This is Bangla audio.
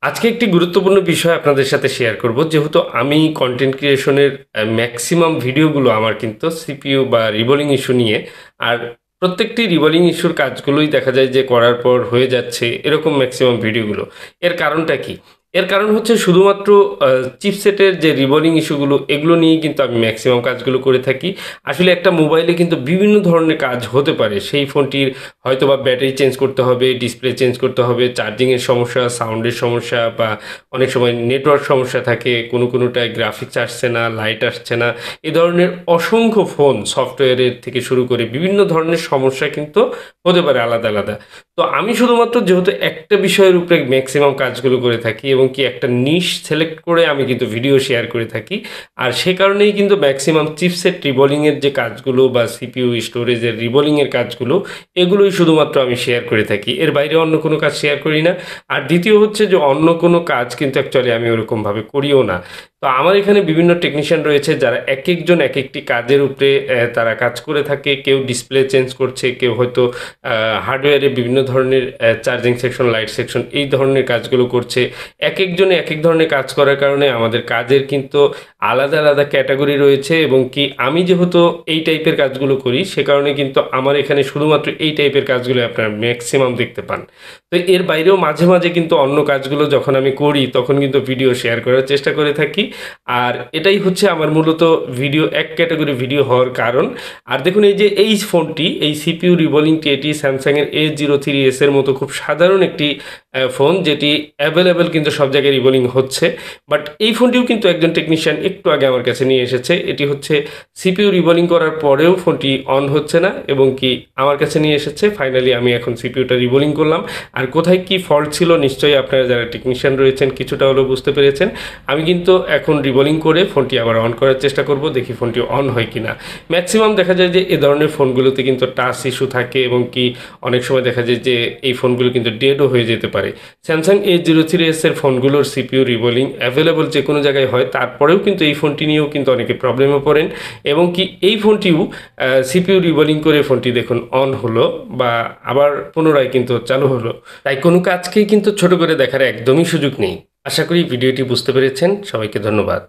আজকে একটি গুরুত্বপূর্ণ বিষয় আপনাদের সাথে শেয়ার করব। যেহেতু আমি কন্টেন্ট ক্রিয়েশনের ম্যাক্সিমাম ভিডিওগুলো আমার কিন্তু সিপিইউ বা রিবোলিং ইস্যু নিয়ে। আর প্রত্যেকটি রিবোলিং ইস্যুর কাজগুলোই দেখা যায় যে করার পর হয়ে যাচ্ছে এরকম ম্যাক্সিমাম ভিডিওগুলো। এর কারণটা কি? এর কারণ হচ্ছে শুধুমাত্র চিপসেটের যে রিবোলিং ইস্যুগুলো এগুলো নিয়েই কিন্তু আমি ম্যাক্সিমাম কাজগুলো করে থাকি। আসলে একটা মোবাইলে কিন্তু বিভিন্ন ধরনের কাজ হতে পারে। সেই ফোনটির হয়তোবা ব্যাটারি চেঞ্জ করতে হবে, ডিসপ্লে চেঞ্জ করতে হবে, চার্জিংয়ের সমস্যা, সাউন্ডের সমস্যা বা অনেক সময় নেটওয়ার্ক সমস্যা থাকে, কোনোটায় গ্রাফিক্স আসছে না, লাইট আসছে না। এ ধরনের অসংখ্য ফোন সফটওয়্যারের থেকে শুরু করে বিভিন্ন ধরনের সমস্যা কিন্তু হতে পারে আলাদা, আলাদা। তো আমি শুধুমাত্র যেহেতু একটা বিষয়ের উপরে ম্যাক্সিমাম কাজগুলো করে থাকি এবং কি একটা নিশ সিলেক্ট করে আমি কিন্তু ভিডিও শেয়ার করে থাকি। আর সে কারণেই কিন্তু ম্যাক্সিমাম চিপসেট রিবোলিংয়ের যে কাজগুলো বা সিপিইউ স্টোরেজের রিবোলিংয়ের কাজগুলো এগুলোই শুধুমাত্র আমি শেয়ার করে থাকি। এর বাইরে অন্য কোনো কাজ শেয়ার করি না। আর দ্বিতীয় হচ্ছে যে অন্য কোনো কাজ কিন্তু অ্যাকচুয়ালি আমি ওরকমভাবে করিও না। তো আমার এখানে বিভিন্ন টেকনিশিয়ান রয়েছে যারা একেকজন একেকটি কাজের উপরে তারা কাজ করে থাকে। কেউ ডিসপ্লে চেঞ্জ করছে, কেউ হয়তো হার্ডওয়্যারে বিভিন্ন ধরনের চার্জিং সেকশন, লাইট সেকশন এই ধরনের কাজগুলো করছে। একেকজনে একেক ধরনের কাজ করার কারণে আমাদের কাজের কিন্তু আলাদা, আলাদা ক্যাটাগরি রয়েছে এবং কি আমি যেহেতু এই টাইপের কাজগুলো করি সে কারণে কিন্তু আমার এখানে শুধুমাত্র এই টাইপের কাজগুলো আপনারা ম্যাক্সিমাম দেখতে পান। তো এর বাইরেও মাঝে, মাঝে কিন্তু অন্য কাজগুলো যখন আমি করি তখন কিন্তু ভিডিও শেয়ার করার চেষ্টা করে থাকি। আর এটাই হচ্ছে আমার মূলত ভিডিও এক ক্যাটাগরি ভিডিও হওয়ার কারণ। আর দেখুন এই যে এই ফোনটি, এই সিপিইউ রিবোলিংটি এটি স্যামসাংয়ের A03s এর মতো খুব সাধারণ একটি ফোন যেটি অ্যাভেলেবেল কিন্তু সব জায়গায় রিবোলিং হচ্ছে। বাট এই ফোনটিও কিন্তু একজন টেকনিশিয়ান একটু আগে আমার কাছে নিয়ে এসেছে। এটি হচ্ছে সিপিইউ রিবোলিং করার পরেও ফোনটি অন হচ্ছে না এবং কি আমার কাছে নিয়ে এসেছে। ফাইনালি আমি এখন সিপিইউটা রিবোলিং করলাম। আর কোথায় কি ফল্ট ছিল নিশ্চয়ই আপনারা যারা টেকনিশিয়ান রয়েছেন কিছুটা হলেও বুঝতে পেরেছেন। আমি কিন্তু এখন রিবোলিং করে ফোনটি আবার অন করার চেষ্টা করব, দেখি ফোনটি অন হয় কিনা। ম্যাক্সিমাম দেখা যায় যে এ ধরনের ফোনগুলোতে কিন্তু টাচ ইস্যু থাকে এবং কি অনেক সময় দেখা যায় যে এই ফোনগুলো কিন্তু ডেডও হয়ে যেতে পারে। স্যামসাং A03s এর ফোনগুলোর সিপিইউ রিবোলিং অ্যাভেলেবল যে কোনো জায়গায় হয়, তারপরেও কিন্তু এই ফোনটি নিয়েও কিন্তু অনেকে প্রবলেমে পড়েন এবং কি এই ফোনটিও সিপিইউ রিবোলিং করে ফোনটি দেখুন অন হলো বা আবার পুনরায় কিন্তু চালু হলো। তাই কোনো কাজকেই কিন্তু ছোট করে দেখার একদমই সুযোগ নেই। আশা করি ভিডিওটি বুঝতে পেরেছেন। সবাইকে ধন্যবাদ।